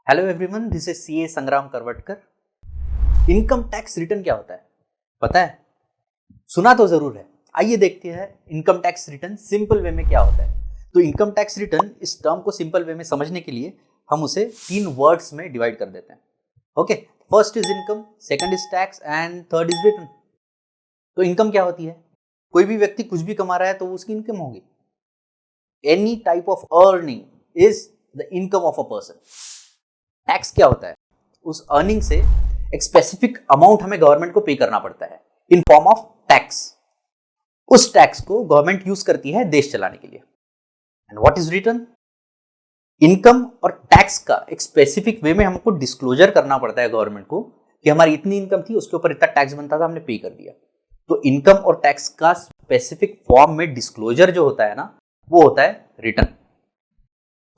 Hello everyone, this is CA संग्राम करवटकर। Income tax return क्या होता है पता है? सुना तो जरूर है। आइए देखते हैं income tax return simple way में क्या होता है। तो इनकम टैक्स रिटर्न, इस टर्म को सिंपल वे में समझने के लिए हम उसे 3 वर्ड्स में डिवाइड कर देते हैं। Okay, first is income, second is tax and third is return. तो इनकम क्या होती है? कोई भी व्यक्ति कुछ भी कमा रहा है तो उसकी इनकम होगी। Any type of earning is the income of a person. Tax क्या होता है? उस अर्निंग से एक स्पेसिफिक अमाउंट हमें गवर्नमेंट को पे करना पड़ता है इन फॉर्म ऑफ टैक्स। उस टैक्स को गवर्नमेंट यूज करती है देश चलाने के लिए। And what is return? Income और टैक्स का एक स्पेसिफिक वे में हमको डिस्क्लोजर करना पड़ता है गवर्नमेंट को कि हमारी इतनी इनकम थी, उसके ऊपर इतना टैक्स बनता था, हमने पे कर दिया। तो इनकम और टैक्स का स्पेसिफिक फॉर्म में डिस्क्लोजर जो होता है ना, वो होता है रिटर्न।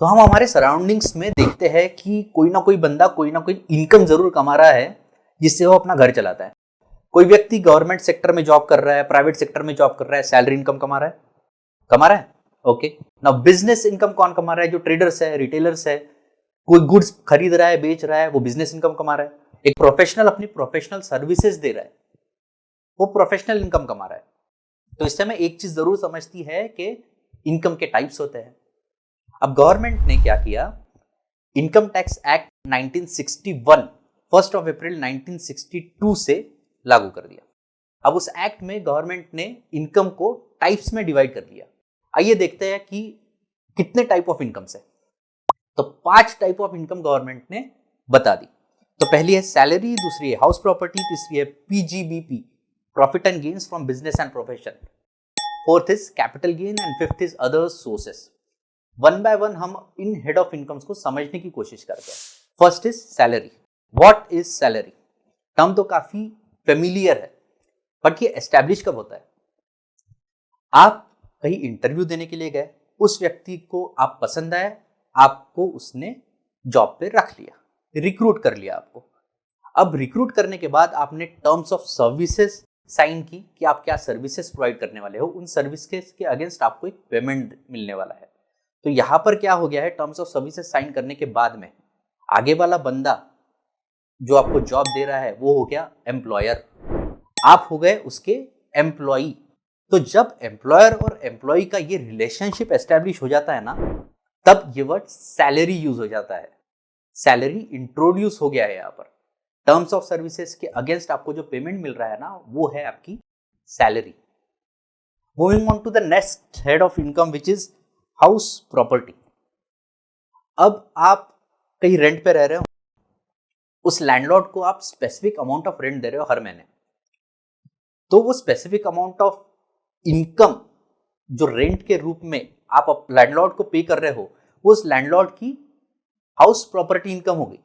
तो हम हमारे सराउंडिंग्स में देखते हैं कि कोई ना कोई बंदा कोई ना कोई इनकम जरूर कमा रहा है जिससे वो अपना घर चलाता है। कोई व्यक्ति गवर्नमेंट सेक्टर में जॉब कर रहा है, प्राइवेट सेक्टर में जॉब कर रहा है, सैलरी इनकम कमा रहा है। ओके, नाउ बिजनेस इनकम कौन कमा रहा है? जो ट्रेडर्स है, रिटेलर्स है, कोई गुड्स खरीद रहा है, बेच रहा है, वो बिजनेस इनकम कमा रहा है। एक प्रोफेशनल अपनी प्रोफेशनल सर्विसेज दे रहा है, वो प्रोफेशनल इनकम कमा रहा है। तो इससे हमें एक चीज जरूर समझती है कि इनकम के टाइप्स होते हैं। अब गवर्नमेंट ने क्या किया? इनकम टैक्स एक्ट 1961 1 अप्रैल 1962 से लागू कर दिया। अब उस एक्ट में गवर्नमेंट ने इनकम को टाइप्स में डिवाइड कर दिया। आइए देखते हैं कि कितने टाइप ऑफ इनकम है। तो 5 टाइप ऑफ इनकम गवर्नमेंट ने बता दी। तो पहली है सैलरी, दूसरी है हाउस प्रॉपर्टी, तीसरी है PGBP, profit and gains from business and profession, fourth is capital gain and fifth is other sources. One by one हम इन हेड ऑफ इनकम्स को समझने की कोशिश करते हैं। First is salary. What is salary? Term तो काफी familiar है, बट ये एस्टैब्लिश कब होता है? आप कहीं इंटरव्यू देने के लिए गए, उस व्यक्ति को आप पसंद आए, आपको उसने जॉब पे रख लिया, रिक्रूट कर लिया आपको। अब रिक्रूट करने के बाद आपने टर्म्स ऑफ सर्विसेज साइन की कि आप क्या सर्विसेज प्रोवाइड करने वाले हो। उन सर्विसेज के अगेंस्ट आपको एक पेमेंट मिलने वाला है। तो यहां पर क्या हो गया है? टर्म्स ऑफ सर्विसेज साइन करने के बाद में आगे वाला बंदा जो आपको जॉब दे रहा है वो हो गया एम्प्लॉयर, आप हो गए उसके एम्प्लॉई। तो जब एम्प्लॉयर और एम्प्लॉई का ये रिलेशनशिप एस्टेब्लिश हो जाता है ना, तब ये वर्ड सैलरी यूज हो जाता है। सैलरी इंट्रोड्यूस हो गया है यहां पर। टर्म्स ऑफ सर्विसेज के अगेंस्ट आपको जो पेमेंट मिल रहा है ना, वो है आपकी salary. Moving on to the next head of income which is house property. अब आप कहीं रेंट पे रह रहे हो, उस लैंडलॉर्ड को आप स्पेसिफिक अमाउंट ऑफ रेंट दे रहे हो हर महीने। तो वो स्पेसिफिक अमाउंट ऑफ इनकम जो रेंट के रूप में आप लैंडलॉर्ड को पे कर रहे हो, वो उस लैंडलॉर्ड की हाउस प्रॉपर्टी इनकम हो गई।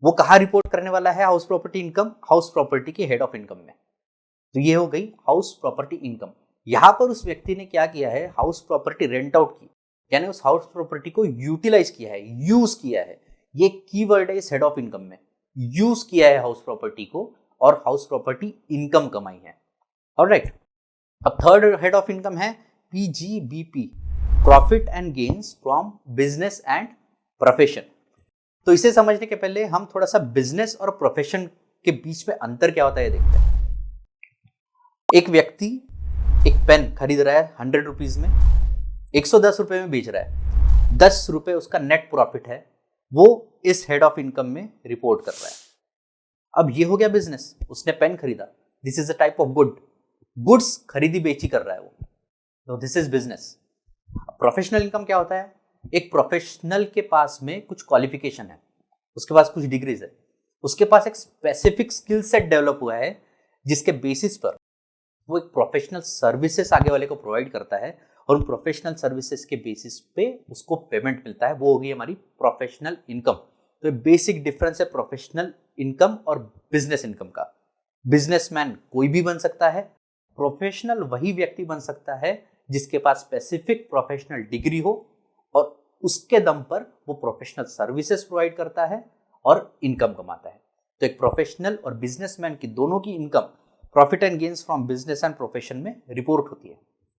वो कहाँ रिपोर्ट करने वाला है house property income? House property के हेड ऑफ इनकम में। तो ये हो गई हाउस प्रॉपर्टी इनकम। यहां पर उस व्यक्ति ने क्या किया है? हाउस प्रॉपर्टी रेंट आउट की, यानी उस हाउस प्रॉपर्टी को यूटिलाइज किया है, यूज किया है। ये कीवर्ड है इस हेड ऑफ इनकम में। यूज किया है हाउस प्रॉपर्टी को और हाउस प्रॉपर्टी इनकम कमाई है। ऑलराइट, अब थर्ड हेड ऑफ इनकम है PGBP, profit and gains from business and profession. तो इसे समझने के पहले हम थोड़ा सा बिजनेस और प्रोफेशन के बीच में अंतर क्या होता है देखते हैं। एक व्यक्ति एक पेन खरीद रहा है 100 रुपीज में, 110 रुपए में बेच रहा है, 10 रुपए उसका नेट प्रॉफिट है, वो इस हेड ऑफ इनकम में रिपोर्ट कर रहा है। अब ये हो गया बिजनेस, उसने पेन खरीदा, this is a type of goods खरीदी बेची कर रहा है वो, तो this is business. Professional income क्या होता है? एक प्रोफेशनल के पास में कुछ क्वालिफिकेशन है, उसके पास कुछ डिग्रीज है, उसके पास एक स्पेसिफिक स्किल सेट डेवलप हुआ है, जिसके बेसिस पर वो एक प्रोफेशनल सर्विसेज आगे वाले को प्रोवाइड करता है और उन प्रोफेशनल सर्विसेज के बेसिस पे उसको पेमेंट मिलता है। वो होगी हमारी प्रोफेशनल इनकम। तो बेसिक डिफरेंस है प्रोफेशनल इनकम और बिजनेस इनकम का। बिजनेसमैन कोई भी बन सकता है, प्रोफेशनल वही व्यक्ति बन सकता है जिसके पास स्पेसिफिक प्रोफेशनल डिग्री हो और उसके दम पर वो प्रोफेशनल सर्विसेज प्रोवाइड करता है और इनकम कमाता है। तो एक प्रोफेशनल और बिजनेसमैन की दोनों की income profit and gains from business and profession में रिपोर्ट होती है।